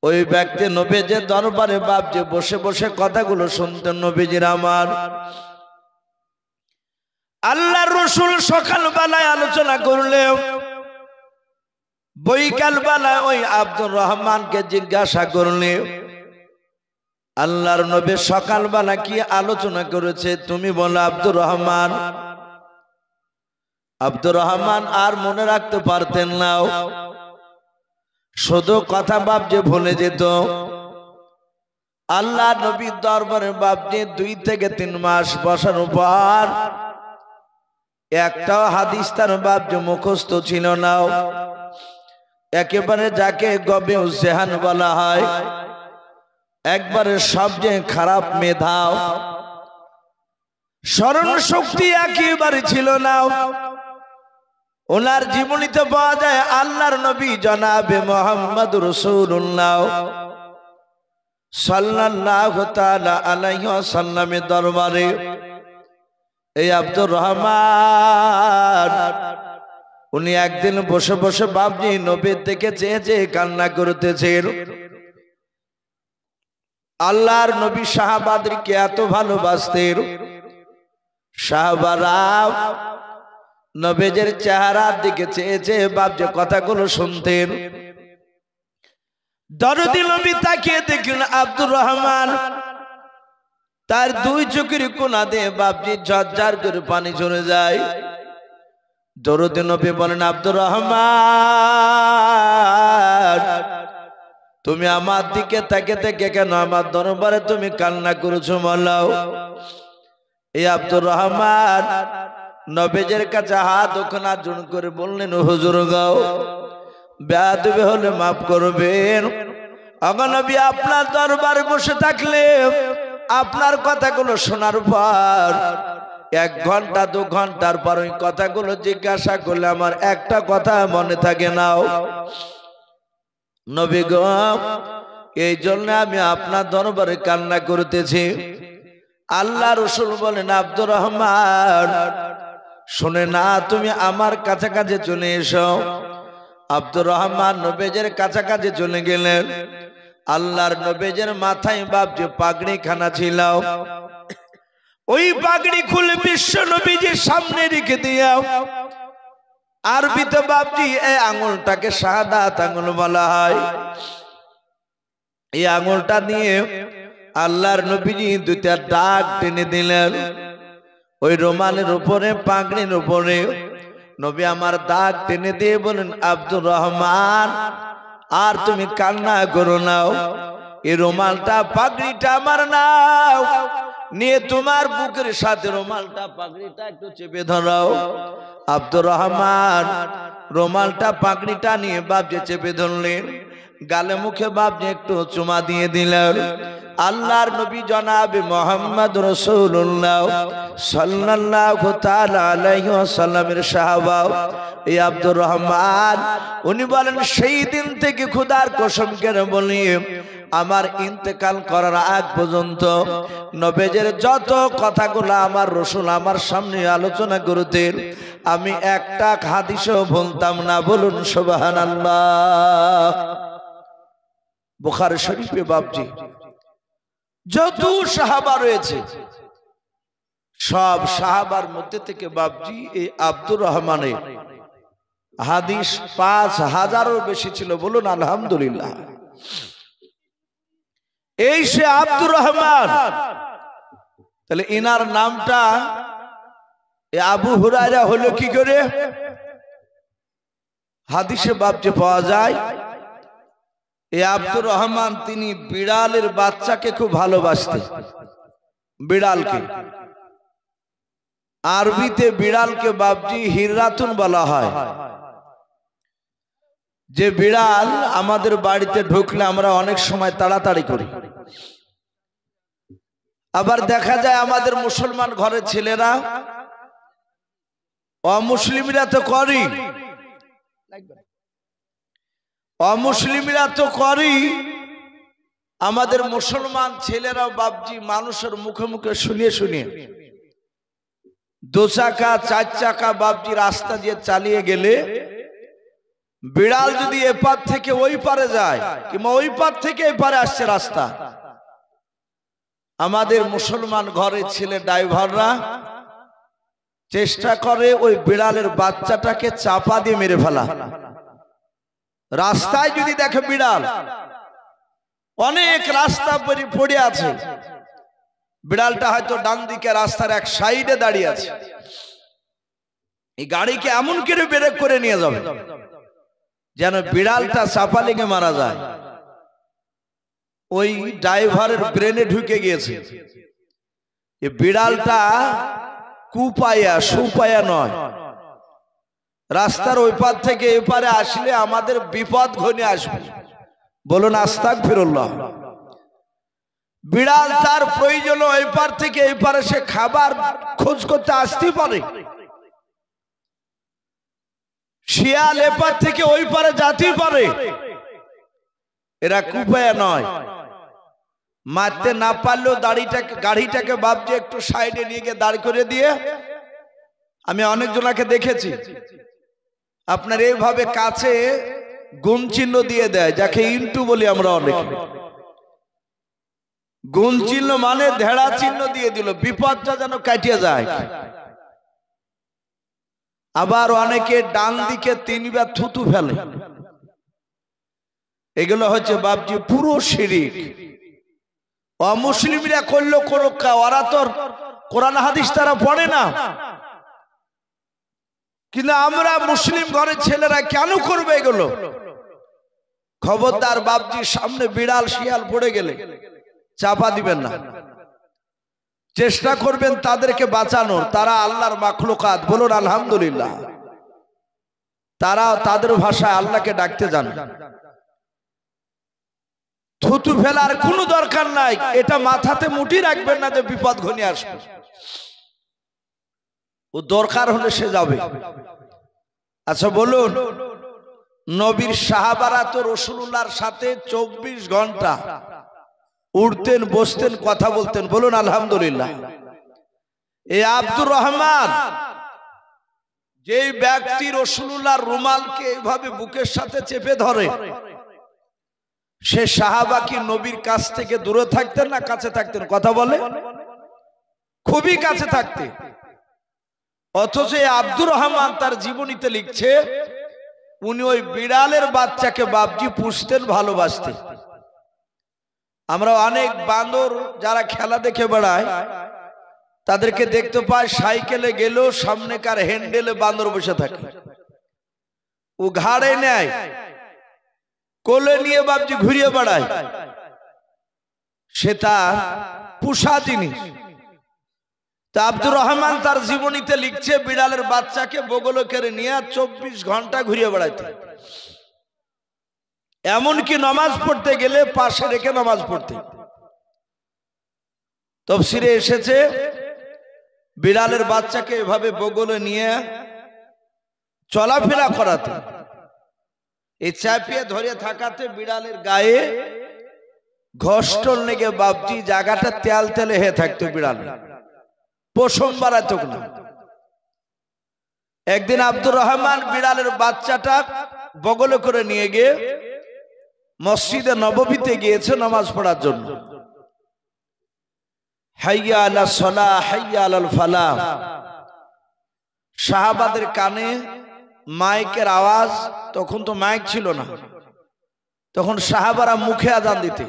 ওই ব্যক্তি নবীজির দরবারে বাপজি বসে বসে কথাগুলো শুনতেন। নবীজির আমার আল্লাহর রাসূল সকালবেলায় আলোচনা করলেও বৈকালবেলায় ওই আব্দুর রহমানকে জিজ্ঞাসা করলে আল্লাহর নবী সকালবেলা কি আলোচনা করেছে তুমি বলো। আব্দুর রহমান আর মনে রাখতে পারতেন না, শুধু কথা বাপজি ভুলে যেত। আল্লাহ নবীর দরবারে বাপজি 2 থেকে 3 মাস বসার পর একটাও হাদিস তার বাপজি মুখস্থ ছিল না। একেবারে যাকে গবে জেহান বলা হয়, একবারে সবচেয়ে খারাপ মেধা, স্মরণ শক্তি একেবারে ছিল না। ওনার জীবনীতে পাওয়া যায় আল্লাহর নবী জনাবে মুহাম্মদ রাসূলুল্লাহ সাল্লাল্লাহু তাআলা আলাইহি ওয়াসাল্লামের দরবারে এই আব্দুর রহমান উনি একদিন বসে বসে বাপজি নবীর দিকে চেয়ে চেয়ে কান্না করতেছেন। আল্লাহর নবী সাহাবাদেরকে এত ভালোবাসতেন, সাহাবারা নবীজির চেহারার দিকে চেয়ে চেয়ে বাপজি কথাগুলো শুনতেন। দরদি নবী তাকিয়ে দেখলেন আব্দুর রহমান, তার 2 চোখের কোনা দিয়ে বাপজি ঝরঝর করে পানি ঝরে যায়। দরদি নবী বলেন আব্দুর রহমান তুমি আমার দিকে তাকিয়ে থেকে কেন আমার দরবারে তুমি কান্না করেছো বলো। এই আব্দুর রহমান নবীজির কাছে হাত ওখানে জোড় করে বললেন হুজুর গো বেয়াদবি হলে মাফ করবেন। আমার নবী আপনার দরবারে বসে থাকলে আপনার কথাগুলো শোনার পর 1 ঘন্টা 2 ঘন্টার পর ওই কথাগুলো জিজ্ঞাসা করলে আমার একটা কথা মনে থাকে না। নবী গো এই জন্য আমি আপনার দরবারে কান্না করতেছি। আল্লাহ রাসূল বলেন আব্দুর রহমান শুনে না তুমি আমার কাছাকাছি চলে এসো। আব্দুর রহমান নবীজির কাছাকাছি চলে গেলেন। আল্লাহর নবীজির মাথায় বাপজি পাগড়ি খানা ছিল, ওই পাগড়ি খুলে বিশ্ব নবীজির সামনে রেখে দিও। আরবিতে বাপজি এই আঙ্গুলটাকে শাহাদাত আঙ্গুল বলা হয়। এই আঙ্গুলটা নিয়ে আল্লাহর নবীজি 2টা দাগ টেনে দিলেন ওই রুমালের উপরে, পাগড়ির উপরে। নবী আমার দাগ টেনে দিয়ে বলেন আব্দুর রহমান আর তুমি কান্না করো না, এই রুমালটা পাগড়িটা আমার নাও, নিয়ে তোমার বুকের সাথে রুমালটা পাগড়িটা একটু চেপে ধরাও। আব্দুর রহমান রুমালটা পাগড়িটা নিয়ে বাপজি চেপে ধরলেন, গালে মুখে বাপজি একটু চুমা দিয়ে দিলেন। আল্লাহর নবী জনাবে মুহাম্মদ রাসূলুল্লাহ সাল্লাল্লাহু তাআলা আলাইহি ওয়াসাল্লামের সাহাবা এই আব্দুর রহমান উনি বলেন সেই দিন থেকে খোদার কসম করে বলি আমার ইন্তেকাল করার আগ পর্যন্ত নবীজির যত কথাগুলো আমার রাসূল আমার সামনে আলোচনা করতেন আমি একটা হাদিসও ভুলতাম না। বলুন সুবহানাল্লাহ। বুখারী শরীফে বাপজি যত সাহাবা রয়েছে সব সাহাবার মধ্যে থেকে বাপজি এই আব্দুর রহমানের হাদিস 5000-এরও বেশি ছিল। বলুন আলহামদুলিল্লাহ। এই সে আব্দুর রহমান, তাহলে ইনার নামটা আবু হুরায়রা হলো কি করে? হাদিসে বাপজি পাওয়া যায় এই আব্দুর রহমান তিনি বিড়ালের বাচ্চাকে খুব ভালোবাসতেন। বিড়ালকে আরবিতে বিড়ালকে বাপজি হিররাতুন বলা হয়। যে বিড়াল আমাদের বাড়িতে ঢুকলে আমরা অনেক সময় তাড়াতাড়ি করি, আবার দেখা যায় আমাদের মুসলমান ঘরের ছেলেরা অমুসলিমরা তো করি, অমুসলিমরা তো করি, আমাদের মুসলমান ছেলেরাও বাপজি মানুষের মুখে মুখে শুনিয়ে শুনিয়ে 2 চাকা 4 চাকা বাপজি রাস্তা দিয়ে চালিয়ে গেলে বিড়াল যদি এপার থেকে ওই পারে যায় কিংবা ওই পার থেকে এপারে আসছে রাস্তা, আমাদের মুসলমান ঘরের ছেলে ড্রাইভাররা চেষ্টা করে ওই বিড়ালের বাচ্চাটাকে চাপা দিয়ে মেরে ফেলা। রাস্তায় যদি দেখে বিড়াল, অনেক রাস্তা পড়ে আছে, বিড়ালটা হয়তো ডান দিকে রাস্তার এক সাইডে দাঁড়িয়ে আছে, এই গাড়িকে এমন করে ব্রেক করে নিয়ে যাবে যেন বিড়ালটা চাপা লেগে মারা যায়। ওই ড্রাইভারের ব্রেনে ঢুকে গিয়েছে এই বিড়ালটা কুপায়া সুপায়া নয়, রাস্তার ওই পার থেকে এপারে আসলে আমাদের বিপদ ঘনিয়ে আসবে। বলুন আস্তাগফিরুল্লাহ। বিড়াল তার প্রয়োজন ওই পার থেকে এই পারে সে খাবার খোঁজ করতে আসতে পারে, শিয়াল এপার থেকে ওই পারে যেতে পারে, এরা কুপায়া নয়। মারতে না পারলেও গাড়িটাকে ভাবছে একটু সাইডে নিয়ে গিয়ে দাঁড় করে দিয়ে, আমি অনেকজনকে দেখেছি আপনার এইভাবে কাছে গুণ চিহ্ন দিয়ে দেয়, যাকে ইন্টু বলি আমরা, অনেক গুণ চিহ্ন মানে ধেড়া চিহ্ন দিয়ে দিল, বিপদটা যেন কাটিয়ে যায়। আবার অনেকে ডান দিকে 3 বার থুতু ফেলে, এগুলো হচ্ছে বাপজি পুরো শিরিক। অমুসলিমরা করলো করোকা, ওরা তো কোরআন হাদিস তারা পড়ে না, কিন্তু আমরা মুসলিম ঘরের ছেলেরা কেন করবে এগুলো? খবরদার বাপজি, সামনে বিড়াল শিয়াল পড়ে গেলে চাপা দিবেন না, চেষ্টা করবেন তাদেরকে বাঁচানোর। তারা আল্লাহর মাখলুকাত, বলুন আলহামদুলিল্লাহ। তারা তাদের ভাষায় আল্লাহকে ডাকতে জানে। থুতু ফেলার কোনো দরকার নাই, এটা মাথাতে মুঠি রাখবেন না যে বিপদ ঘনিয়ে আসবে। ও দরকার হলে সে যাবে। আচ্ছা বলুন, নবীর সাহাবারা তো রাসূলুল্লাহর সাথে 24 ঘন্টা উঠতেন, বসতেন, কথা বলতেন, বলুন আলহামদুলিল্লাহ। এই আব্দুর রহমান, যেই ব্যক্তি রাসূলুল্লাহর রুমালকে এইভাবে বুকের সাথে চেপে ধরে, সে সাহাবা কি নবীর কাছ থেকে দূরে থাকতেন না কাছে থাকতেন? কথা বলে, খুবই কাছে থাকতেন। অথচ আব্দুর রহমান তার জীবনীতে লিখছে, উনি ওই বিড়ালের বাচ্চাকে বাপজি পুষতেন, ভালোবাসতেন। আমরা অনেক বান্দর যারা খেলা দেখে বেড়ায় তাদেরকে দেখতে পাই, সাইকেলে গেলেও সামনেকার হ্যান্ডেলে বান্দর বসে থাকে, ও ঘাড়ে নেয়, কোলে নিয়ে বাপজি ঘুরিয়ে বেড়ায়, সেটা পুষা জিনিস। তা আব্দুর রহমান তার জীবনীতে লিখছে, বিড়ালের বাচ্চাকে বগলে করে নিয়ে 24 ঘন্টা ঘুরিয়ে বেড়াইতে, এমনকি নামাজ পড়তে গেলে পাশে রেখে নামাজ পড়তে। তাফসীরে এসেছে, বিড়ালের বাচ্চাকে এভাবে বগলে নিয়ে চলাফেরা করাতে, এই চাপিয়ে ধরে থাকাতে বিড়ালের গায়ে ঘষ্টল লেগে বাপজি জায়গাটা তেল তেলে হয়ে থাকতো, বিড়াল পশম বাড়াতো না। একদিন আব্দুর রহমান বিড়ালের বাচ্চাটা বগলে করে নিয়ে গিয়ে মসজিদে নববীতে গিয়েছে নামাজ পড়ার জন্য। হাইয়া আলাস সালাহ, হাইয়া আলাল ফালাহ। সাহাবাদের কানে মাইকের আওয়াজ, তখন তো মাইক ছিল না, তখন সাহাবারা মুখে আজান দিতে।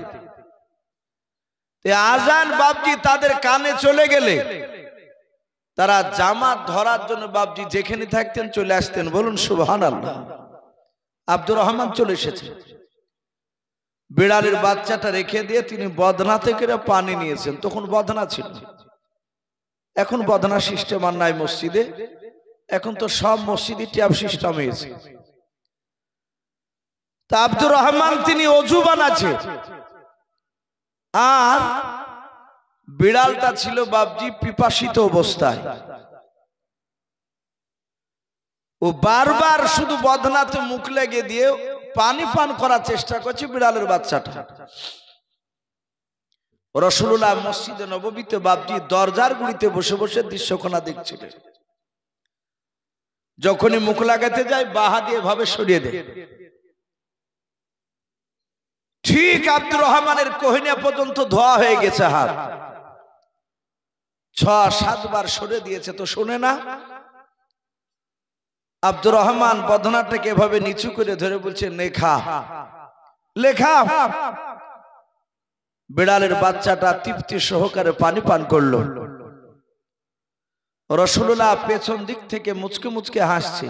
আজান বাপজি তাদের কানে চলে গেলে তারা জামাত ধরার জন্য বাপজি যেখানে থাকতেন চলে আসতেন, বলুন সুবহানাল্লাহ। আব্দুর রহমান চলে এসেছে, বিড়ালের বাচ্চাটা রেখে দিয়ে তিনি বদনা থেকে পানি নিয়েছেন। তখন বদনা ছিল, এখন বদনা সিস্টেম আর নাই মসজিদে, এখন তো সব মসজিদে ট্যাপ সিস্টেম হয়েছে। তা আব্দুর রহমান তিনি অজু বানাচ্ছে, আর বিড়ালটা ছিল বাপজি পিপাসিত অবস্থায়। ও বারবার শুধু বদনাতে মুখ লেগে দিয়ে পানি পান করার চেষ্টা করছে বিড়ালের বাচ্চাটা। রাসূলুল্লাহ মসজিদে নববীতে বাপজি দরজার গুড়িতে বসে বসে দৃশ্যখানা দেখছিলেন। যখনই মুখ লাগাতে যায় বাঁ হাত দিয়ে ভাবে সরিয়ে দেয়। ঠিক আব্দুর রহমানের কোহিনা পর্যন্ত ধোয়া হয়ে গেছে হাত, 6-7 বার সরে দিয়েছে তো শোনে না। আব্দুর রহমান বদনাটাকে এভাবে নিচু করে ধরে বলছে লেখা লেখা। বিড়ালের বাচ্চাটা তৃপ্তি সহকারে পানি পান করলো। রাসূলুল্লাহ পেছন দিক থেকে মুচকে মুচকে হাসছে।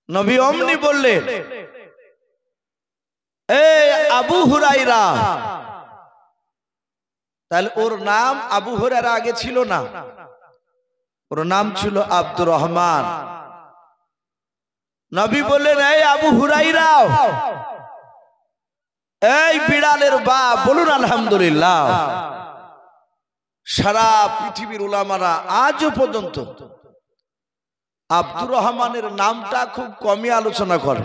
নবী অমনি বললেন, এই আবু হুরায়রা। তাহলে ওর নাম আবু হুরায়রা আগে ছিল না, ওর নাম ছিল আব্দুর রহমান। নবী বললেন, এই আবু হুরায়রা, এই বিড়ালের বাপ, বলুন আলহামদুলিল্লাহ। সারা পৃথিবীর উলামারা আজও পর্যন্ত আব্দুর রহমানের নামটা খুব কমই আলোচনা করে।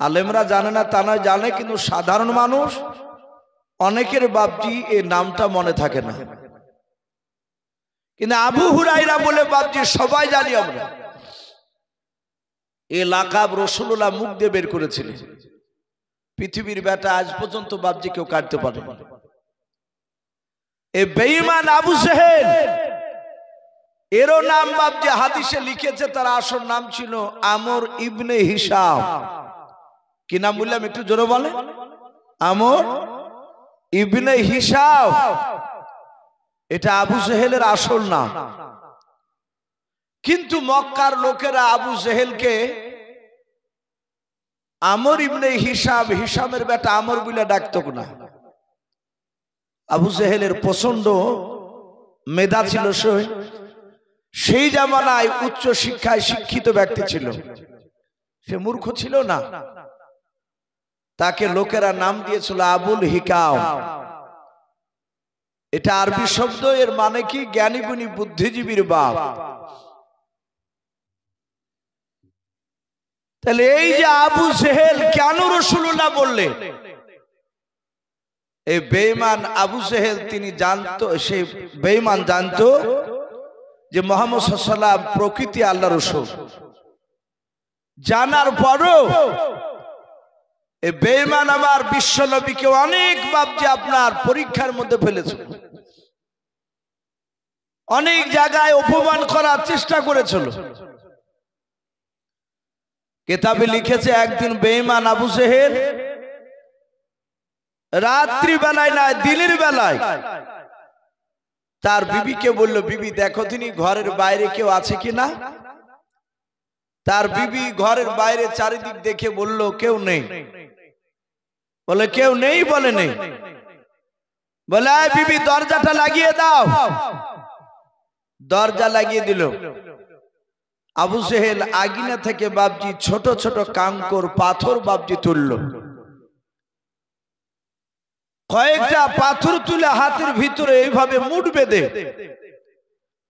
আলেমরা জানে না তা নয়, জানে, কিন্তু সাধারণ মানুষ অনেকের বাপজি এই নামটা মনে থাকে না। কিন্তু আবু হুরায়রা বলে বাপজি সবাই জানি আমরা। এই লাকাব রাসূলুল্লাহ মুখ দিয়ে বের করেছিলেন। পৃথিবীর বেটা আজ পর্যন্ত বাপজি কেউ কাটতে পারে না। এই বেঈমান আবু জেহেল, এরও নাম বাপজি হাদিসে লিখেছে, তার আসল নাম ছিল আমর ইবনে হিশাম। কি নাম বললাম একটু জোরে বলে? আমর ইবনে হিশাম। এটা আবু জেহেলের আসল নাম। কিন্তু মক্কার লোকেরা আবু জেহেলকে আমর ইবনে হিশাম, হিশামের বেটা আমর বলে ডাকত না। আবু জেহেলের প্রচন্ড মেধা ছিল, সেই জামানায় উচ্চ শিক্ষায় শিক্ষিত ব্যক্তি ছিল, সে মূর্খ ছিল না। তাকে লোকেরা নাম দিয়েছিল আবুল হিকাম। এটা আরবি শব্দ, এর মানে কি? জ্ঞানী গুণী বুদ্ধিজীবীর বাপ। তাহলে এই যে আবু জেহেল কেন রাসূলুল্লাহ বললেন? এই বেঈমান আবু জেহেল তিনি জানতো, সে বেঈমান জানতো যে মুহাম্মদ সাল্লাল্লাহু আলাইহি ওয়াসাল্লাম প্রকৃতি আল্লাহর রাসূল। জানার পরও এই বেঈমান আমার বিশ্ব নবীকে অনেক বাপজি আপনার পরীক্ষার মধ্যে ফেলেছে, অনেক জায়গায় অপমান করার চেষ্টা করেছিল। কিতাবে লিখেছে একদিন বেঈমান আবু জেহেল রাত্রি বেলায় না দিনের বেলায় তার বিবিকে বলল, বিবি দেখো তিনি ঘরের বাইরে কেউ আছে কিনা। তার বিবি ঘরের বাইরে চারিদিক দেখে বলল কেউ নেই। বলে কেউ নেই? বলে নেই। বলে বিবি দরজাটা লাগিয়ে দাও। দরজা লাগিয়ে দিল। আবু জেহেল আগুনে থেকে বাপজি ছোট ছোট কাঙ্কর পাথর বাপজি তুলল। কয়েকটা পাথর তুলে হাতের ভিতরে এইভাবে মুঠ বেঁধে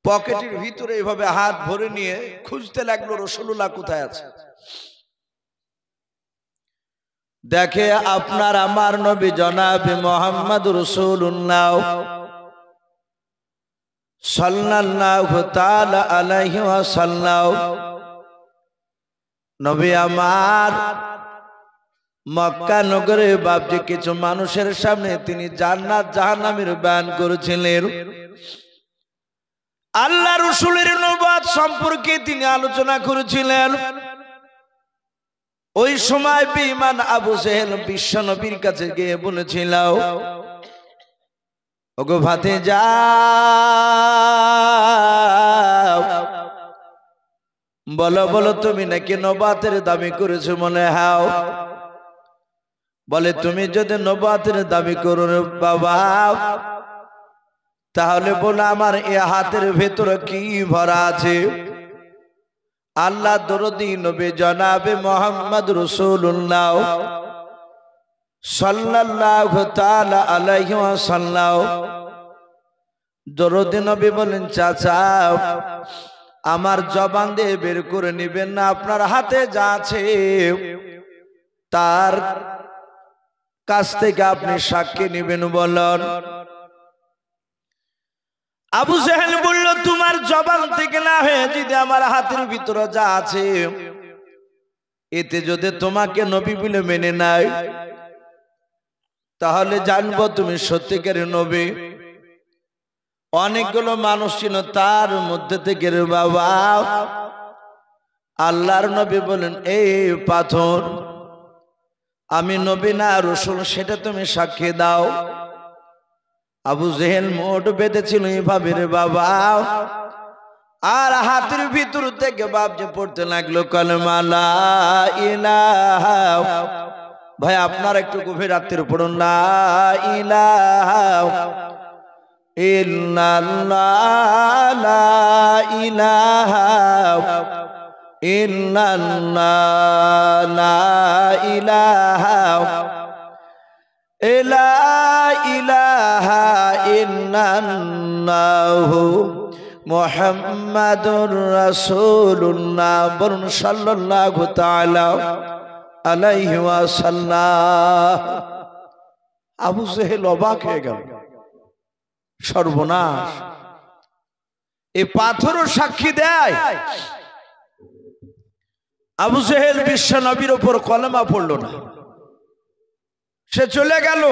পকেটের ভিতরে এইভাবে হাত ভরে নিয়ে খুঁজতে লাগলো রাসূলুল্লাহ কোথায় আছে। দেখে আপনার আমার নবী জনাবে মুহাম্মদ রাসূলুল্লাহ সাল্লাল্লাহু তাআলা আলাইহি ওয়াসাল্লাম, নবী আমার মক্কা নগরে বাপজি কিছু মানুষের সামনে তিনি জান্নাত জাহান্নামের বয়ান করেছিলেন। আল্লাহ রাসূলের নবুয়ত সম্পর্কে তিনি আলোচনা করেছিলেন। ওই সময় বেঈমান আবু জেহেল বিশ্ব নবীর কাছে গিয়ে বলেছিল, ওগো ভাতিজা, বলো বলো তুমি নাকি নবুয়তের দাবি করেছো মনে হয়? বলে তুমি যদি নবুয়তের দাবি করো বাবা, তাহলে বলো আমার এ হাতের ভেতরে কি ভরা আছে? আল্লাহ দরদি নবী জনাবে মুহাম্মদ রাসূলুল্লাহ সাল্লাল্লাহু তাআলা আলাইহি ওয়াসাল্লাম দরদি নবী বলেন, চাচা আমার জবান দিয়ে বের করে নেবেন না, আপনার হাতে যা আছে তার কাছ থেকে আপনি সাক্ষী নেবেন বলেন। আবু জেহেল বলল, তোমার জবান থেকে না হয়ে যদি আমার হাতের ভিতরে যা আছে এতে যদি তোমাকে নবী বলে মেনে নেয় তাহলে জানবো তুমি সত্যিকারের নবী। অনেকগুলো মানুষ ছিল, তার মধ্যে থেকে রে বাবা আল্লাহর নবী বলেন, এই পাথর আমি নবী না রাসূল সেটা তুমি সাক্ষী দাও। আবু জেহেল মোট বেঁধেছিল এভাবে রে বাবা, আর হাতের ভিতর থেকে বাপজি পড়তে লাগলো কালেমা লা ইলাহা। ভাই আপনার একটু গভীর রাত্রির পড়ুন, লা ইলাহা ইল্লাল্লাহ, লা ইলাহা ইল্লাল্লাহ, লা ইলাহা ইল্লাল্লাহু মুহাম্মাদুর রাসূলুল্লাহ। বলুন সাল্লাল্লাহু তাআলা আলাইহি ওয়াসাল্লাম। আবু জেহেল অবাক হয়ে গেল, সর্বনাশ, এই পাথরও সাক্ষী দেয়। আবু জেহেল বিশ্ব নবীর উপর কলেমা পড়ল না, সে চলে গেল।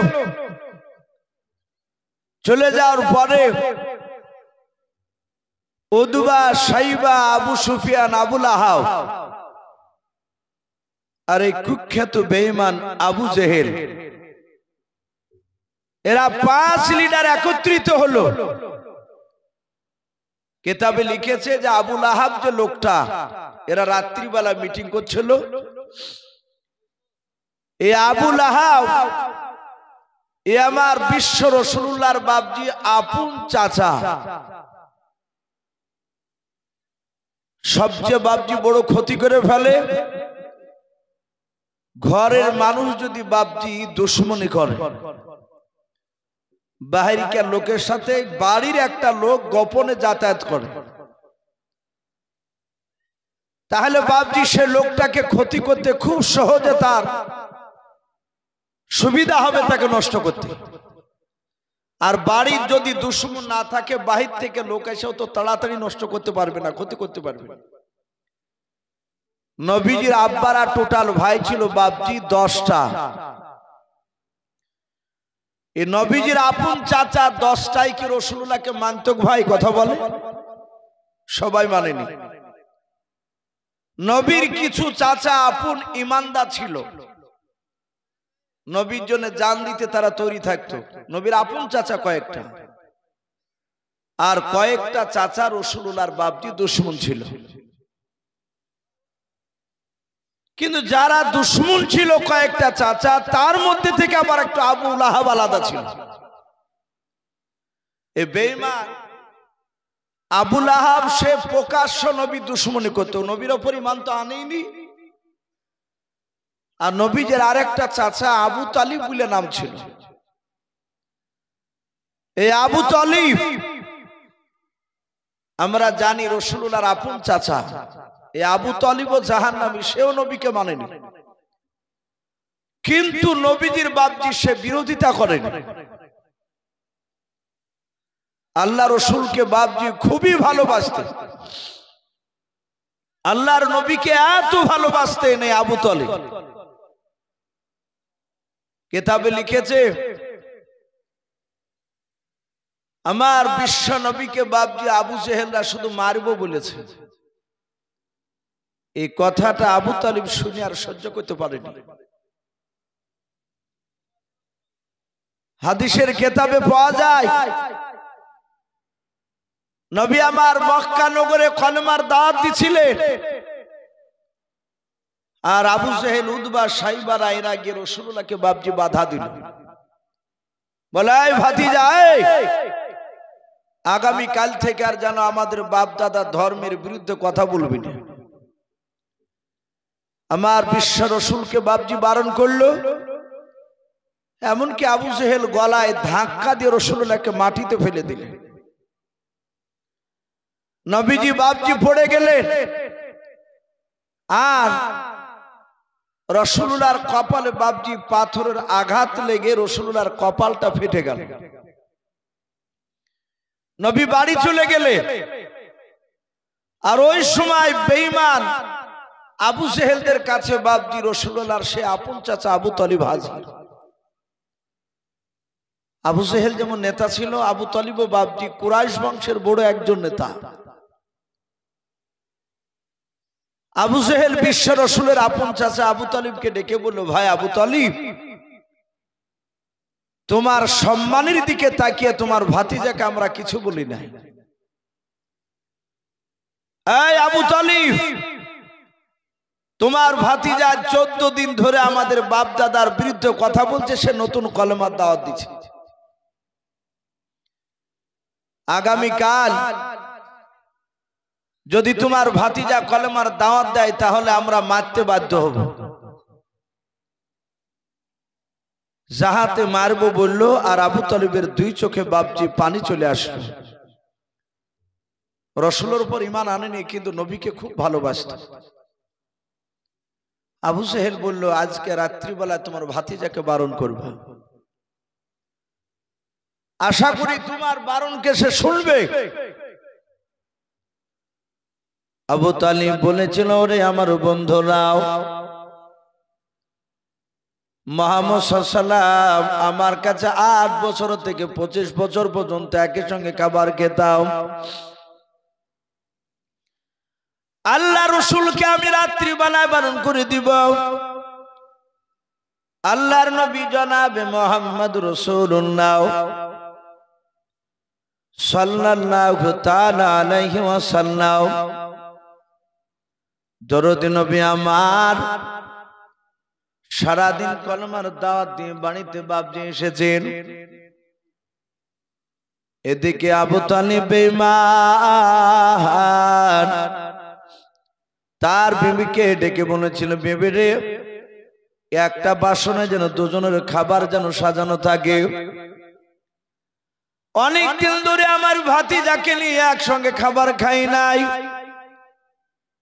চলে যাওয়ার পরে উদবা, সাইবা, আবু সুফিয়ান, আবুল আহাব আর এই কুখ্যাত বেঈমান আবু জেহেল, এরা 5 লিডার একত্রিত হলো। কিতাবে লিখেছে যে আবুল আহাব যে লোকটা, এরা রাত্রিবেলা মিটিং করছিল। এই আবুল আহাব এ আমার বিশ্ব রাসূলুল্লাহর বাপজি আপন চাচা, সবচেয়ে বাপজি বড় ক্ষতি করে ফেলে। ঘরের মানুষ যদি বাপজি দুশ্মনী করে, বাহিরিকার লোকের সাথে বাড়ির একটা লোক গোপনে যাতায়াত করে, তাহলে বাপজি সে লোকটাকে ক্ষতি করতে খুব সহজে তার সুবিধা হবে তাকে নষ্ট করতে। আর বাড়ির যদি দুশ্মন না থাকে, বাহির থেকে লোক এসেও তো তাড়াতাড়ি নষ্ট করতে পারবে না, ক্ষতি করতে পারবে না। নবীজির আব্বারা টোটাল ভাই ছিল বাপজি 10টা। এই নবীজির আপন চাচা 10টাই কি রাসূলুল্লাহকে মানত ভাই? কথা বলে, সবাই মানেনি। নবীর কিছু চাচা আপন ইমানদার ছিল, নবীর জন্য জান দিতে তারা তৈরি থাকতো। নবীর আপন চাচা কয়েকটা, আর কয়েকটা চাচা রাসূলুল্লাহর বাপজি দুশমন ছিল। কিন্তু যারা দুশমন ছিল কয়েকটা চাচা, তার মধ্যে থেকে আবার একটা আবু লাহাব আলাদা ছিল। এই বেঈমান আবু লাহাব সে প্রকাশ্য নবী দুশমনী করত, নবীর উপর ঈমান তো আনেনি। আর নবীজের আরেকটা চাচা আবু তালিব বলে নাম ছিল। এই আবু তালিব আমরা জানি রাসূলুল্লাহর আপন চাচা। এই আবু তালিবও জাহান্নামী, সেও নবীকে মানেনি। কিন্তু নবীজির বাপজি সে বিরোধিতা করেনি। আল্লাহ রাসূলকে বাপজি খুবই ভালোবাসতেন, আল্লাহর নবীকে এত ভালোবাসতেন এই আবু তালিব। কিতাবে লিখেছে আমার বিশ্ব নবীকে বাপজি আবু জেহেলরা শুধু মারবো বলেছে। এই কথাটা আবু তালিব শুনে আর সহ্য করতে পারেনি। হাদিসের কিতাবে পাওয়া যায় নবী আমার মক্কা নগরে কলেমার দাওয়াত দিছিলেন, আর আবু জেহেল, উদবা, সাইবারা এরা গিয়ে রাসূলুল্লাহকে বাপজি বাধা দিল। বলে, এই ভাতিজা, আগামী কাল থেকে আর যেন আমাদের বাপ দাদা ধর্মের বিরুদ্ধে কথা বলবি না। আমার বিশ্ব রাসূলকে বাপজি বারণ করলো। এমনকি আবু জেহেল গলায় ধাক্কা দিয়ে রাসূলুল্লাহকে মাটিতে ফেলে দিলেন। নবীজি বাপজি পড়ে গেলেন, আর রাসূলুল্লাহর কপালে বাপজি পাথরের আঘাত লেগে রাসূলুল্লাহর কপালটা ফেটে গেল। নবী বাড়ি চলে গেলেন। আর ওই সময় বেঈমান আবু জেহেলদের কাছে বাপজি রাসূলুল্লাহর সে আপন চাচা আবু তালিব হাজির। আবু জেহেল যেমন নেতা ছিল, আবু তালিবও বাপজি কুরাইশ বংশের বড় একজন নেতা। আবু জেহেল বিশ্ব রাসূলের আপন চাচা আবু তালিবকে ডেকে বলল, ভাই আবু তালিব, তোমার সম্মানের দিকে তাকিয়ে তোমার ভাতিজাকে আমরা কিছু বলি নাই। এই আবু তালিব, তোমার ভাতিজা 14 দিন ধরে আমাদের বাপ দাদার বিরুদ্ধে কথা বলছে, সে নতুন কলেমার দাওয়াত দিচ্ছে। আগামীকাল যদি তোমার ভাতিজা কলেমার দাওয়াত দেয় তাহলে আমরা মারতে বাধ্য হব। যাহাতে মারবো বলল, আর আবু তালিবের 2 চোখে বাপজি পানি চলে আসলো। রাসূলের উপর ঈমান আনেনি, কিন্তু নবীকে খুব ভালোবাসত। আবু জেহেল বলল, আজকে রাত্রিবেলা তোমার ভাতিজাকে বারণ করবে, আশা করি তোমার বারণকে সে শুনবে। আবু তালিব বলেছিল, ওরে আমার বন্ধুরাও, মুহাম্মদ সাল্লাল্লাহু আলাইহি ওয়াসাল্লাম আমার কাছে 8 বছর থেকে 25 বছর পর্যন্ত একই সঙ্গে খাবার খেতাম। আল্লাহ রাসূলকে আমি রাত্রিবেলায় বারণ করে দিব। আল্লাহর নবী জনাবে মুহাম্মদ রাসূলুল্লাহ সাল্লাল্লাহু তাআলা আলাইহি ওয়াসাল্লাম, দরুদ নবী আমার সারাদিন কলমার দাওয়াত দিয়ে বাড়িতে বাপজি এসেছেন। এদিকে আবু তালিব বেঈমান তার বিবিকে ডেকে বলেছিল, বিবি রে, একটা বাসনে যেন দুজনের খাবার যেন সাজানো থাকে। অনেকদিন ধরে আমার ভাতিজাকে নিয়ে একসঙ্গে খাবার খাই নাই।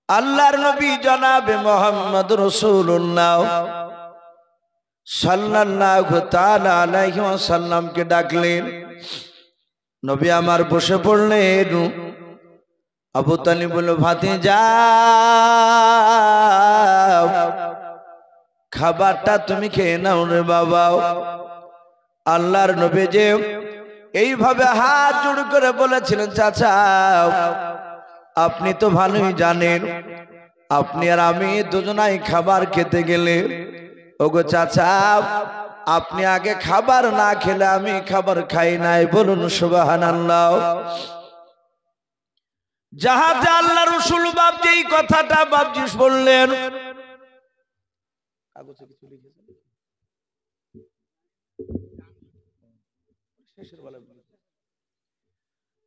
আল্লাহর নবী জনাবে মুহাম্মদ রাসূলুল্লাহ সাল্লাল্লাহু তাআলা আলাইহি ওয়াসাল্লামকে ডাকলেন। নবী আমার বসে পড়লেন। আবু তালিব বলল, ভাতিজা, খাবারটা তুমি খেয়ে নাও রে বাবা। আল্লাহর নবী যে এইভাবে হাত জোড় করে বলেছিলেন, চাচা আপনি তো ভালোই জানেন, আপনি আর আমি দুজনাই খাবার খেতে গেলে, ওগো চাচা, আপনি আগে খাবার না খেলে আমি খাবার খাই নাই। বলুন সুবহানাল্লাহ। যাহাতে আল্লাহ রাসূল বাপজি এই কথাটা বাপজি বললেন।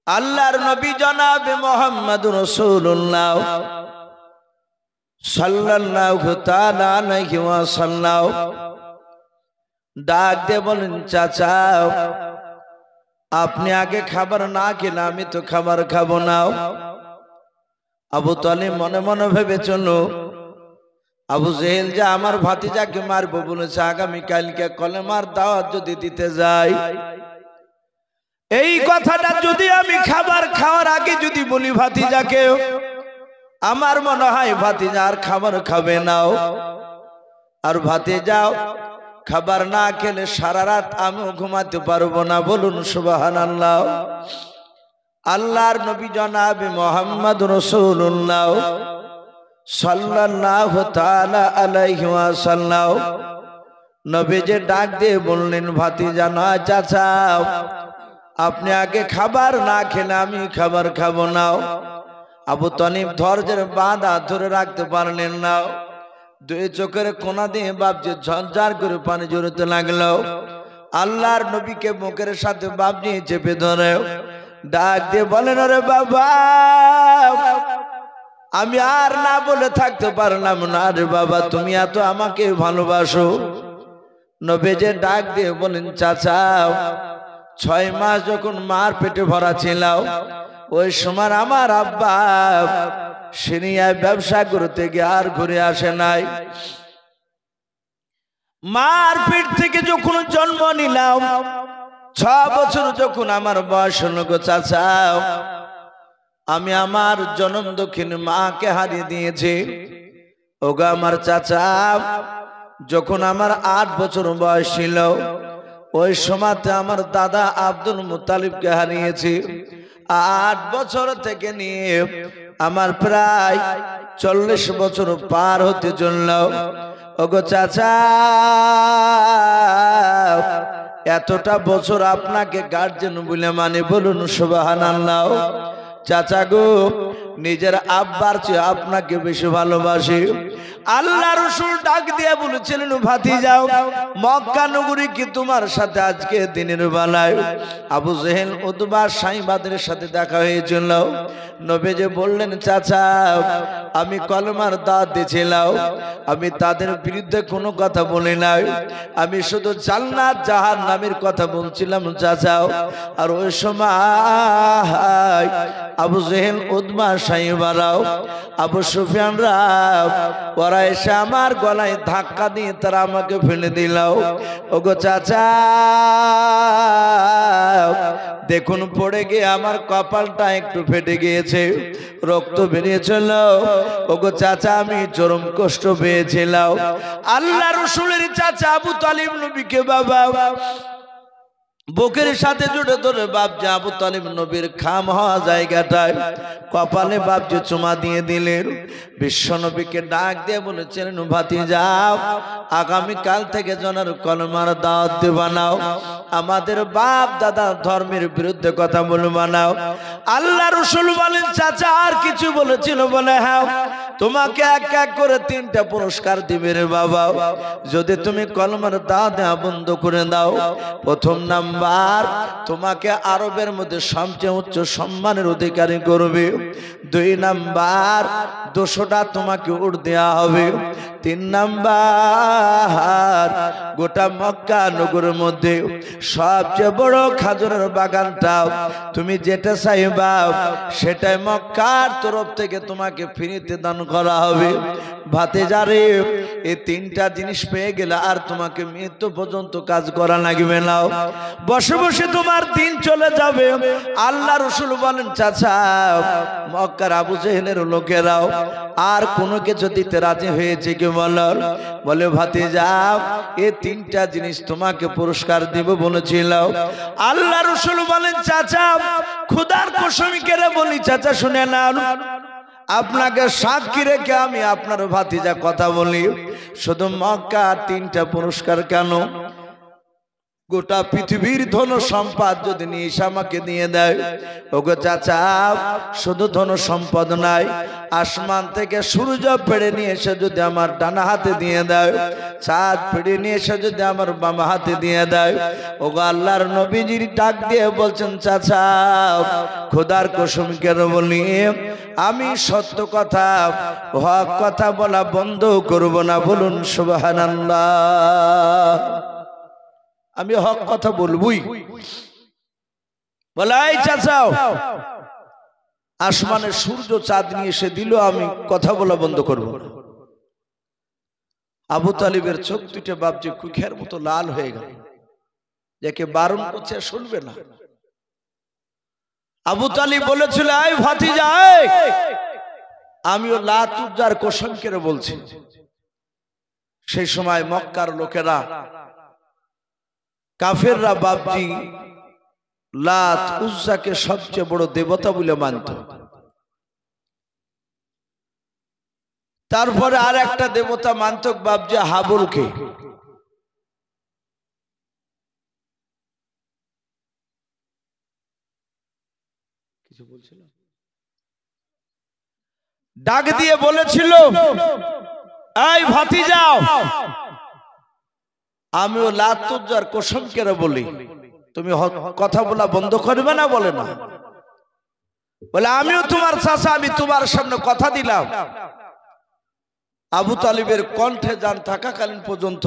আল্লাহর নবী জনাবে মুহাম্মদ রাসূলুল্লাহ সাল্লাল্লাহু তাআলা আলাইহি ওয়াসাল্লাম ডাক দিয়ে বলেন, চাচা আপনি আগে খাবার না খেলে আমি তো খাবার খাবো না। আবু তালিব মনে মনে ভেবে চলো, আবু জেহেল যে আমার ভাতিজাকে মারবো বলেছে, আগামীকালকে কলেমার দাওয়াত যদি দিতে যাই, এই কথাটা যদি আমি খাবার খাওয়ার আগে যদি বলি ভাতিজাকে, আমার মনে হয় ভাতিজা আর খাবার খাবে না। আর ভাতিজাও খাবার না খেলে সারা রাত আমিও ঘুমাতে পারবো না। বলুন সুবহানাল্লাহ। আল্লাহর নবী জনাবে মুহাম্মদ রাসূলুল্লাহ সাল্লাল্লাহু তাআলা আলাইহি ওয়াসাল্লাম নবী যে ডাক দিয়ে বললেন, ভাতিজা নয় চাচা, আপনি আগে খাবার না খেলে আমি খাবার খাবো না। আবু তালিব ধৈর্যের বাঁধা ধরে রাখতে পারলেন না। 2 চোখের কোনা দিয়ে বাপজি ঝরঝর করে পানি ঝরতে লাগলো। আল্লাহর নবীকে মুখের সাথে বাপজি চেপে ধরে ডাক দিয়ে বলেন, ওরে বাবা, আমি আর না বলে থাকতে পারলাম না রে বাবা, তুমি এত আমাকে ভালোবাসো। নবী যে ডাক দিয়ে বলেন, চাচা 6 মাস যখন মার পেটে ভরা ছিল, ওই সময় আমার আব্বা সিরিয়ায় ব্যবসা করতে গিয়ে আর ঘুরে আসে নাই। মার পেট থেকে যখন জন্ম নিলাম, 6 বছর যখন আমার বয়স হলো গো চাচা, আমি আমার জনম দক্ষিণ মাকে হারিয়ে দিয়েছি। ওগো আমার চাচা, যখন আমার 8 বছর বয়স ছিল ওই সময়তে আমার দাদা আব্দুল মুত্তালিবকে হারিয়েছি। 8 বছর থেকে নিয়ে আমার প্রায় 40 বছর পার হতে চলল। ওগো চাচা, এতটা বছর আপনাকে গার্জেন বলে মানে বলুন সুবহানাল্লাহ। চাচা গো, নিজের আব্বার চেয়ে আপনাকে বেশি ভালোবাসি। আল্লাহ রাসূল ডাক দিয়ে বলেছিলেন, ভাতিজাও, মক্কা নগরী কি তোমার সাথে আজকে দিনের বেলায় আবু জেহেল উতবা সাইবাদের সাথে দেখা হয়েছিল? নবীজি বললেন, চাচা আমি কলমার দাওয়াত দিয়েছিলাম, আমি তাদের বিরুদ্ধে কোনো কথা বলি নাই, আমি শুধু জান্নাত জাহান্নামের কথা বলছিলাম চাচা। আর ওই সময় আবু জেহেল উতবা সাইবারাও আবু সুফিয়ানরাও ওরা এসে আমার গলায় ধাক্কা দিয়ে তারা আমাকে ফেলে দিল। ওগো চাচা, দেখুন পড়ে গিয়ে আমার কপালটা একটু ফেটে গিয়েছে, রক্ত বেরিয়েছিল। ওগো চাচা, আমি চরম কষ্ট পেয়েছিলাম। আল্লাহ রাসূলের চাচা আবু তালিব নবীকে বাবা বুকের সাথে জুড়ে ধরে বাপজি আবু তালিব নবীর খাম হওয়া জায়গাটায় কপালে বাপজি চুমা দিয়ে দিলেন। বিশ্ব নবীকে ডাক দিয়ে বলেছিলেন, ভাতিজা, আগামী কাল থেকে জনের কলমার দাওয়াত দেবা নাও, আমাদের বাপ দাদা ধর্মের বিরুদ্ধে কথা বলবা নাও। আল্লাহ রাসূল বলেন, চাচা আর কিছু বলেছিল? বলে হ্যাঁ, তোমাকে এক এক করে 3টা পুরস্কার দিবে রে বাবা, যদি তুমি কলমার দাওয়াত দেওয়া বন্ধ করে দাও। প্রথম নাম্বার, তোমাকে আরবের মধ্যে সবচেয়ে উচ্চ সম্মানের অধিকারী করবে। 2 নাম্বার, 200টা তোমাকে উট দেওয়া হবে। 3 নাম্বার, গোটা মক্কা নগরের মধ্যে সবচেয়ে বড় খাজুরের বাগানটা তুমি যেটা চাইবা সেটাই মক্কার তরফ থেকে তোমাকে ফ্রিতে দান করা হবে। ভাতিজারে, এই 3টা জিনিস পেয়ে গেলে আর তোমাকে মৃত্যু পর্যন্ত কাজ করা লাগবে না, বসে বসে তোমার দিন চলে যাবে। আল্লাহ রাসূল বলেন, চাচা মক্কার আবু জেহেলের লোকেরাও আর কোনো কিছু দিতে রাজি হয়েছে কি? বলে ভাতিজা, এই 3টা জিনিস তোমাকে পুরস্কার দিব বলেছিল। আল্লাহ রাসূল বলেন, চাচা খোদার কসম করে বলি চাচা শুনে না, আপনাকে সাক্ষী রেখে আমি আপনার ভাতিজা কথা বলি, শুধু মক্কা 3টা পুরস্কার কেন, গোটা পৃথিবীর ধন সম্পদ যদি নিয়ে এসে আমাকে দিয়ে দেয়। ওগো চাচা, শুধু ধন সম্পদ নাই, আসমান থেকে সূর্য পেড়ে নিয়ে এসে যদি আমার ডানা হাতে দিয়ে দেয়, চাঁদ পেড়ে নিয়ে এসে যদি আমার বাম হাতে দিয়ে দেয়। ওগো আল্লাহর নবীজির ডাক দিয়ে বলছেন, চাচা খোদার কসম করে বলি, আমি সত্য কথা হক কথা বলা বন্ধ করব না, বলুন সুবহানাল্লাহ। আমি হক কথা বলবই। বলাই চাচাও, আসমানের সূর্য চাঁদ নিয়ে এসে দিল, আমি কথা বলা বন্ধ করব না। আবু তালিবের চোখ দুটো বাপজি কুখের মতো লাল হয়ে গেল, যাকে বারণ করছে শুনবে না। আবু তালিব বলেছিল, এই ভাতিজা, আমিও লাত উজ্জার কসম করে বলছি, সেই সময় মক্কার লোকেরা কাফেররা বাপজি লাত উজ্জাকে সবচেয়ে বড় দেবতা বলে মানত। তারপরে আর একটা দেবতা মানত বাপজি হাবুলকে। কিছু বলছিল, ডাক দিয়ে বলেছিল, এই ভাতিজা, আমিও লাত উজ্জার কসম করে বলি, তুমি কথা বলা বন্ধ করবে না? বলে না। বলে আমিও তোমার চাচা, আমি তোমার সামনে কথা দিলাম, আবু তালিবের কণ্ঠে জান থাকাকালীন পর্যন্ত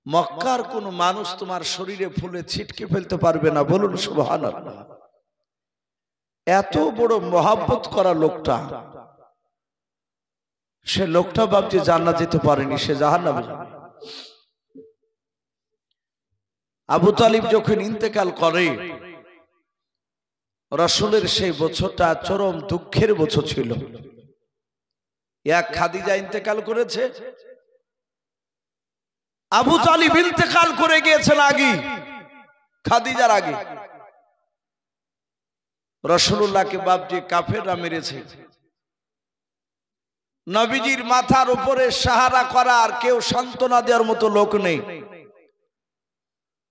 মক্কার কোন মানুষ তোমার শরীরে ফুলে ছিটকে ফেলতে পারবে না, বলুন সুবহানাল্লাহ। এত বড় মহব্বত করা লোকটা, সে লোকটা বাপজি জান্নাত যেতে পারেনি, সে জাহান্নামে যাবে। আবু তালিব যখন ইন্তেকাল করে, রাসূলের সেই বছরটা চরম দুঃখের বছর ছিল। এক খাদিজা ইন্তেকাল করেছে, আবু তালিব ইন্তেকাল করে গিয়েছেন আগে, খাদিজার আগে। রাসূলুল্লাহকে বাপজি কাফেররা মেরেছে। নবীজির মাথার উপরে সাহারা করার কেউ সান্ত্বনা দেওয়ার মতো লোক নেই।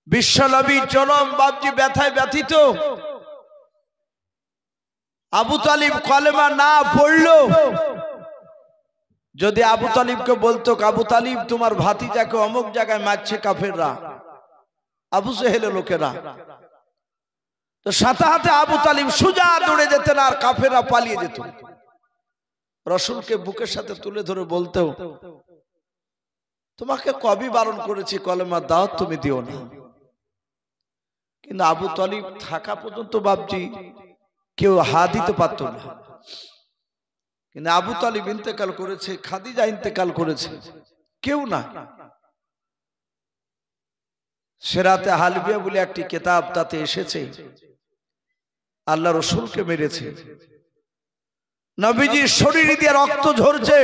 বিশ্বনবী চরম বাপজি ব্যথায় ব্যথিত। আবু তালিব কলেমা না পড়লো, যদি আবু তালিবকে বলতো আবু তালিব তোমার ভাতিজাকে অমুক জায়গায় মারছে কাফেররা, আবু জেহেলের লোকেরা, তো সাথে সাথে আবু তালিব সোজা দৌড়ে যেতেন আর কাফেররা পালিয়ে যেত। রাসূলকে বুকের সাথে তুলে ধরে বলতো তোমাকে কবি বারণ করেছি কলেমা দাও, তুমি দিও না। কিন্তু আবু তালিব থাকা পর্যন্ত বাপজি কেউ হা দিতে পারত না। কিন্তু আবু তালিব ইন্তেকাল করেছে, খাদিজা ইন্তেকাল করেছে, কেউ না। সেরাতে হালবিয়া বলে একটি কিতাব, তাতে এসেছে আল্লাহ রাসূলকে মেরেছে, নবীজির শরীর দিয়ে রক্ত ঝরছে,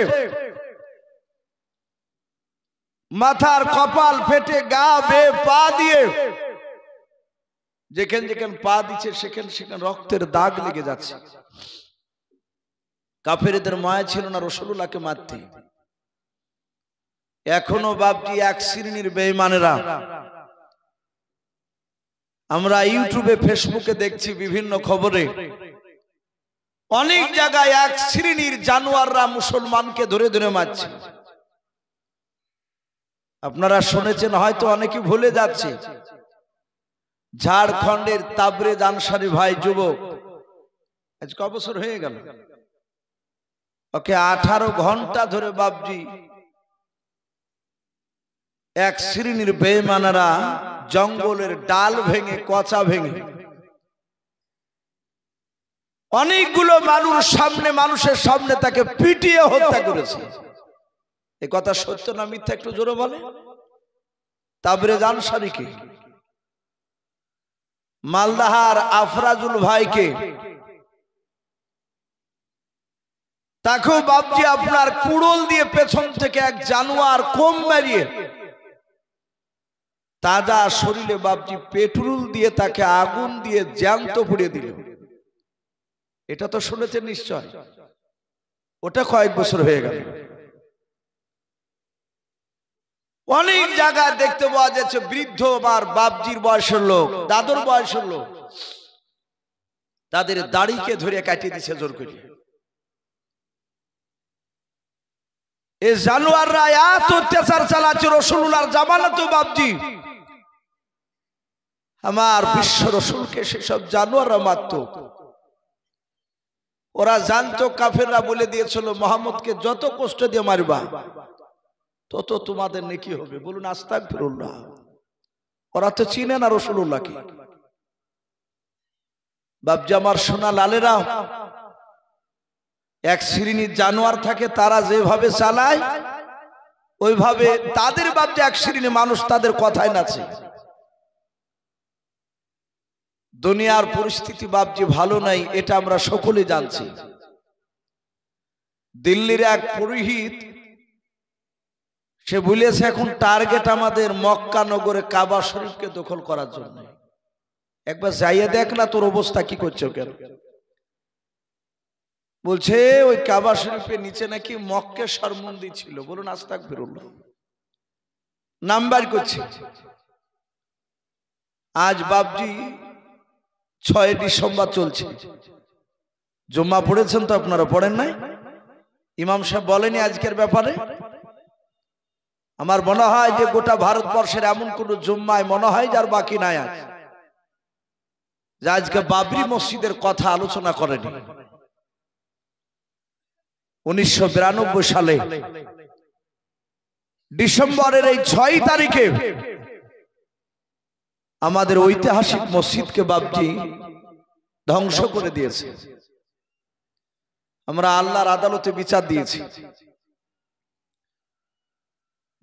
মাথার কপাল ফেটে গা বেয়ে পা দিয়ে যেখানে যেখানে পা দিচ্ছে সেখানে সেখানে রক্তের দাগ লেগে যাচ্ছে। কাফেরদের মায়া ছিল না রাসূলুল্লাহকে মারতে। এখনো বাপজি এক শ্রেণীর বেঈমানেরা, আমরা ইউটিউবে ফেসবুকে দেখছি বিভিন্ন খবরে, অনেক জায়গায় এক শ্রেণীর জানোয়াররা মুসলমানকে ধরে ধরে মারছে। আপনারা শুনেছেন হয়তো, অনেকে ভুলে যাচ্ছে। ঝাড়খণ্ডের তাবরেজ আনসারী ভাই যুবক, আজ ক বছর হয়ে গেল, ওকে 18 ঘন্টা ধরে বাপজি এক শ্রেণীর বেঈমানেরা জঙ্গলের ডাল ভেঙে কচা ভেঙে অনেকগুলো মানুষের সামনে তাকে পিটিয়ে হত্যা করেছে। এ কথা সত্য না মিথ্যা একটু জোরে বলে? তাবরেজ আনসারীকে, মালদাহার আফরাজুল ভাইকে, তাকেও বাপজি আপনার কুড়োল দিয়ে পেছন থেকে এক জানোয়ার কোম মারিয়ে তাজা শরীরে বাপজি পেট্রোল দিয়ে তাকে আগুন দিয়ে জ্যান্ত পুড়িয়ে দিল। এটা তো শুনেছেন নিশ্চয়, ওটা কয়েক বছর হয়ে গেল। অনেক জায়গায় দেখতে পাওয়া যাচ্ছে বৃদ্ধ আর বাপজির বয়সের লোক, দাদুর বয়সের লোক, তাদের দাড়িকে ধরে কাটিয়ে দিচ্ছে জোর করে। এই জানোয়াররা এত অত্যাচার চালাচ্ছে রাসূলুল্লাহর জামানাতেও বাপজি, আমার বিশ্ব রাসূলকে সেসব জানোয়াররা মারত। ওরা জানতো, কাফেররা বলে দিয়েছিল মুহাম্মদকে যত কষ্ট দিয়ে মারবা তত তোমাদের নেকি হবে। বলুন আস্তাগফিরুল্লাহ। ওরা তো চিনে না রাসূলুল্লাহকে। বাপজি আমার সোনা লালেরা, এক শ্রেণীর জানোয়ার থাকে, তারা যেভাবে চালায় ওইভাবে তাদের বাপজি এক শ্রেণীর মানুষ তাদের কথায় নাচে। দুনিয়ার পরিস্থিতি বাপজি ভালো নাই, এটা আমরা সকলে জানছি। দিল্লির এক পুরোহিত, সে বলেছে এখন টার্গেট আমাদের মক্কা নগরে কাবা শরীফকে দখল করার জন্য। একবার যাইয়ে দেখ না তোর অবস্থা কি করছে। কেন বলছে ওই কাবা শরীফের নিচে নাকি মক্কেশ্বর মন্দির ছিল। বলুন আস্তাগফিরুল্লাহ। নাম্বার করছে। আজ বাপজি 6 ডিসেম্বর চলছে। জুম্মা পড়েছেন তো আপনারা? পড়েন নাই? ইমাম সাহেব বলেনি আজকের ব্যাপারে? আমার মনে হয় যে গোটা ভারতবর্ষের এমন কোন জুম্মায় মনে হয় যার বাকি নাই আজ, যে আজকে বাবরি মসজিদের কথা আলোচনা করেনি। 1992 সালে ডিসেম্বরের এই 6 তারিখে আমাদের ঐতিহাসিক মসজিদকে বাপজি ধ্বংস করে দিয়েছে। আমরা আল্লাহর আদালতে বিচার দিয়েছি।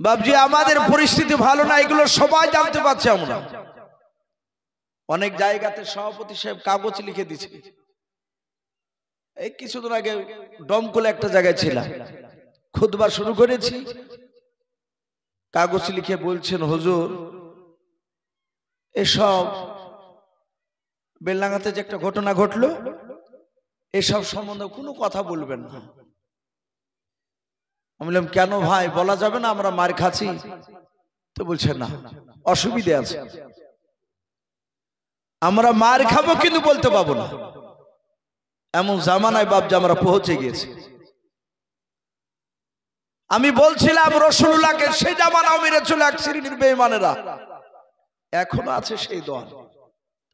বাপজি আমাদের পরিস্থিতি ভালো না, এগুলো সবাই জানতে পারছে। আমরা অনেক জায়গাতে সভাপতি সাহেব কাগজ লিখে দিচ্ছে। এই কিছুদিন আগে ডমকলে একটা জায়গায় ছিলাম, খুতবা শুরু করেছি, কাগজ লিখে বলছেন, হুজুর এসব বেলডাঙ্গাতে যে একটা ঘটনা ঘটলো এসব সম্বন্ধে কোনো কথা বলবেন না। আমি বললাম কেন ভাই, বলা যাবে না আমরা মার খাচ্ছি? তো বলছে না, অসুবিধা আছে, আমরা মার খাবো কিন্তু বলতে পাবো না। এমন জামানায় বাপজি আমরা পৌঁছে গিয়েছি। আমি বলছিলাম রাসূলুল্লাহকে সেই জামানাও মেরেছিল এক শ্রেণীর বেঈমানেরা, এখনো আছে সেই দল,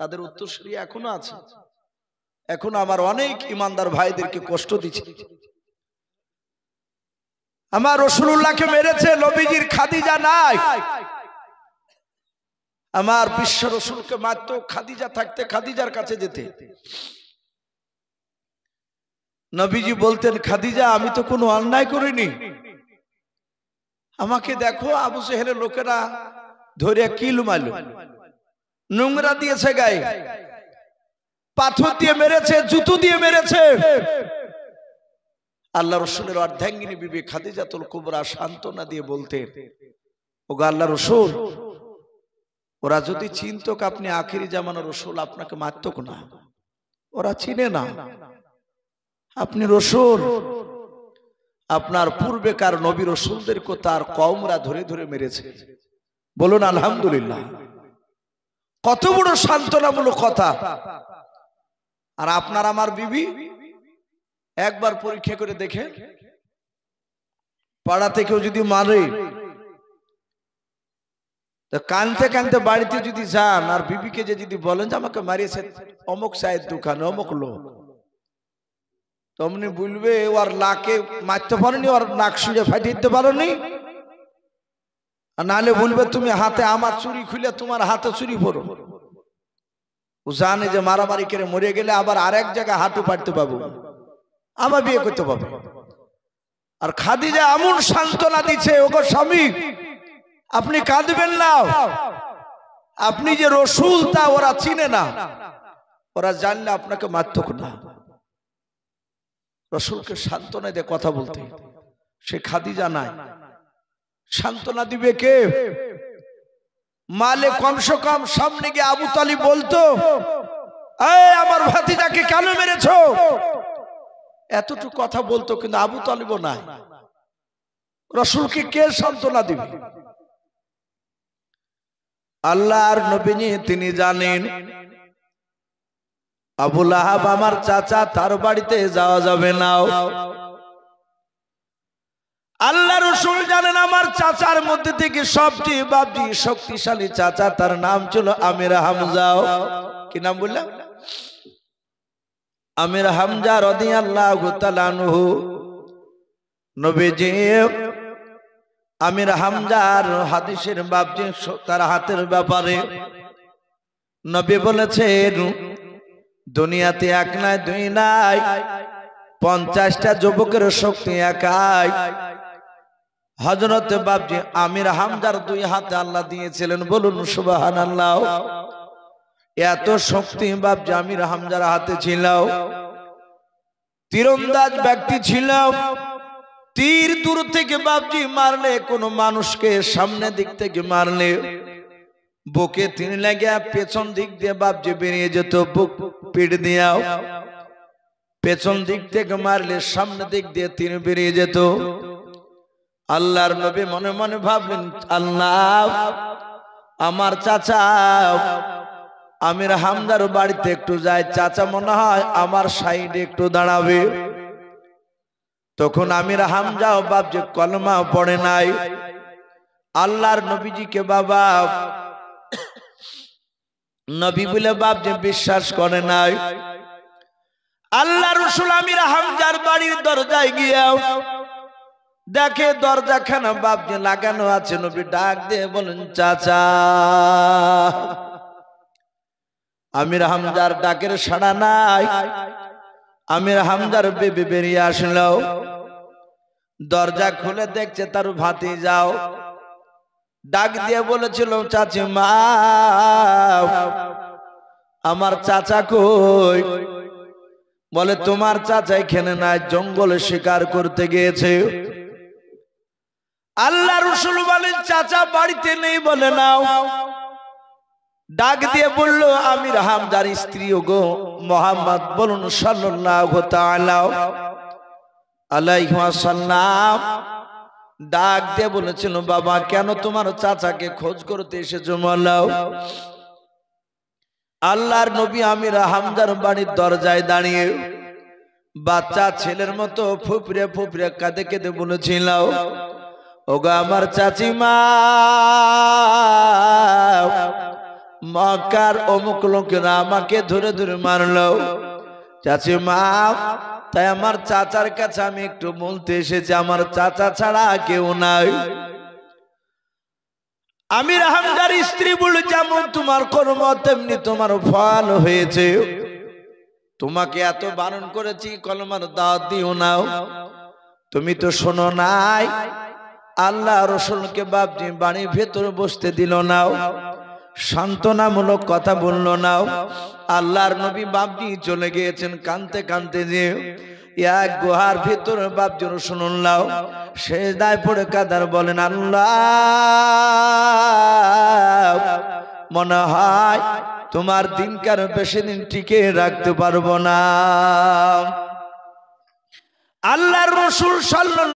তাদের উত্তরসূরি এখনো আছে, এখনো আমার অনেক ইমানদার ভাইদেরকে কষ্ট দিচ্ছে। আমার রাসূলুল্লাহকে মেরেছে, নবীজির খাদিজা নাই, আমার বিশ্ব রাসূলকে মারতো, খাদিজা থাকতে খাদিজার কাছে যেতে। নবীজি বলতেন, খাদিজা আমি তো কোনো অন্যায় করিনি, আমাকে দেখো আবু জেহেলের লোকেরা ধরে কিল মারল, নোংরা দিয়েছে গায়ে, পাথর দিয়ে মেরেছে, জুতো দিয়ে মেরেছে। আল্লাহ রাসূলের অর্ধাঙ্গিনী বিবি খাদিজাতুল কুবরা সান্ত্বনা দিয়ে বলতেন, ওগো আল্লাহ রাসূল, ওরা যদি চিনতক আপনি আখিরি জামানার রাসূল আপনাকে মারতক না, ওরা চিনে না আপনি রাসূল। আপনার পূর্বেকার নবী রাসূলদেরকে তার কওমরা ধরে ধরে মেরেছে। বলুন আলহামদুলিল্লাহ, কত বড় সান্ত্বনামূলক কথা। আর আপনার আমার বিবি একবার পরীক্ষা করে দেখে, পাড়া থেকেও যদি মারে তো কানতে কানতে বাড়িতে যদি যান আর বিবিকে যে যদি বলেন যে আমাকে মারিয়েছে অমুক চায়ের দোকানে অমুক লোক, তমনি বলবে ওর লাকে মারতে পারেনি, ওর নাক শুয়ে ফাটিয়ে দিতে পারোনি, আর নাহলে বলবে তুমি হাতে আমার চুরি খুলে তোমার হাতে চুরি পড়ো। ও জানে যে মারামারি করে মরে গেলে আবার আরেক জায়গায় হাঁটু পাড়তে পাবো, আবার বিয়ে করতে পাবো। আর খাদিজা এমন সান্ত্বনা দিচ্ছে, ওগো স্বামী আপনি কাঁদবেন না, আপনি যে রাসূল তা ওরা চিনে না, ওরা জানলে আপনাকে মারত না। রাসূলকে সান্ত্বনা দিয়ে কথা বলতে, সে খাদিজা নাই, সান্ত্বনা দিবে কে? মালে কমসে কম সামনে গিয়ে আবু তালিব বলতো, এই আমার ভাতিজাকে কেন মেরেছো, এতটুকু কথা বলতো, কিন্তু আবু তালিবও নাই। রাসূলকে কে সান্ত্বনা দিবে? আল্লাহর নবী তিনি জানেন আবু লাহাব আমার চাচা, তার বাড়িতে যাওয়া যাবে না। আল্লাহ রাসূল জানেন আমার চাচার মধ্যে থেকে সবচেয়ে বাপজি শক্তিশালী চাচা, তার নাম ছিল আমির হামজা। কি নাম বললাম? আমির হামজা রাদিয়াল্লাহু তাআলা আনহু। নবীজি আমির হামজার হাদিসের বাপজি তার হাতের ব্যাপারে নবী বলেছেন, দুনিয়াতে এক নাই দুই নাই 50টা যুবকের শক্তি একাই। হযরত বাপজি আমির হামজার দুই হাতে আল্লাহ দিয়েছিলেন, বলুন সুবহানাল্লাহ। এত শক্তি বাপজি আমির হামজার হাতে ছিল। তীরন্দাজ ব্যক্তি ছিল, তীর দূর থেকে বাপজি মারলে কোনো মানুষকে সামনে দিক থেকে মারলে বুকে তীর লাগে পেছন দিক দিয়ে বাপজি বেরিয়ে যেত, বুক পিঠ দিয়াও। পেছন দিক থেকে মারলে সামনে দিক দিয়ে তীর বেরিয়ে যেত। আল্লাহর নবী মনে মনে ভাবলেন, আল্লাহ আমার চাচা আমির হামজার বাড়িতে একটু যায়, চাচা মনে হয় আমার সাইডে একটু দাঁড়াবে। তখন আমির হামজাও বাপজি কলমা পড়ে নাই, আল্লাহর নবীজিকে বাবা নবী বলে বাপজি বিশ্বাস করে নাই। আল্লাহ রাসূল আমির হামজার বাড়ির দরজায় গিয়েও দেখে দরজাখানা বাপজি লাগানো আছে। নবী ডাক দিয়ে বলেন, চাচা। আমির হামজার ডাকের সাড়া নাই। আমির হামজার বেবি বেরিয়ে আসলো, দরজা খুলে দেখছে তার ভাতিজাও। ডাক দিয়ে বলেছিল, চাচি মা আমার চাচা কই? বলে তোমার চাচা এখানে নাই, জঙ্গলে শিকার করতে গিয়েছে। আল্লাহ রাসূল বলেন চাচা বাড়িতে নেই। বলে নাও। ডাক দিয়ে বলল আমির হামজার স্ত্রী গো মুহাম্মদ বলুন সাল্লাল্লাহু তাআলা আলাইহি ওয়াসাল্লাম ডাক দিয়ে বলেছিল বাবা কেন তোমার চাচাকে খোঁজ করতে এসেছো বলো। আল্লাহর নবী আমির হামজার বাড়ির দরজায় দাঁড়িয়ে বাচ্চা ছেলের মতো ফুফরে ফুফরে কাঁদে কেঁদে বলেছিল ওগো আমার চাচিমা, মক্কার অমুক লোকেরা আমাকে ধরে ধরে মারলো চাচিমা, তাই আমার চাচার কাছে আমি একটু বলতে এসেছি আমার চাচা ছাড়া কেউ নাই। আমির হামজার স্ত্রী বলে যেমন তোমার কর্ম তেমনি তোমার ফল হয়েছে, তোমাকে এত বারণ করেছি কলমার দাওয়াত দিও নাও, তুমি তো শোনো নাই। আল্লাহ রাসূলকে বাপজি বাড়ির ভেতরে বসতে দিল না, সান্ত্বনামূলক কথা বলল না। আল্লাহর নবী বাপজি চলে গিয়েছেন কানতে কানতে, যে এক গুহার ভিতরে বাপজি রাসূলুল্লাহ সেজদায় পড়ে কাদার বলেন আল্লাহ মনে হয় তোমার দিনকার বেশি দিন টিকে রাখতে পারবো না। আল্লাহর রাসূল সাল্লাল্লাহু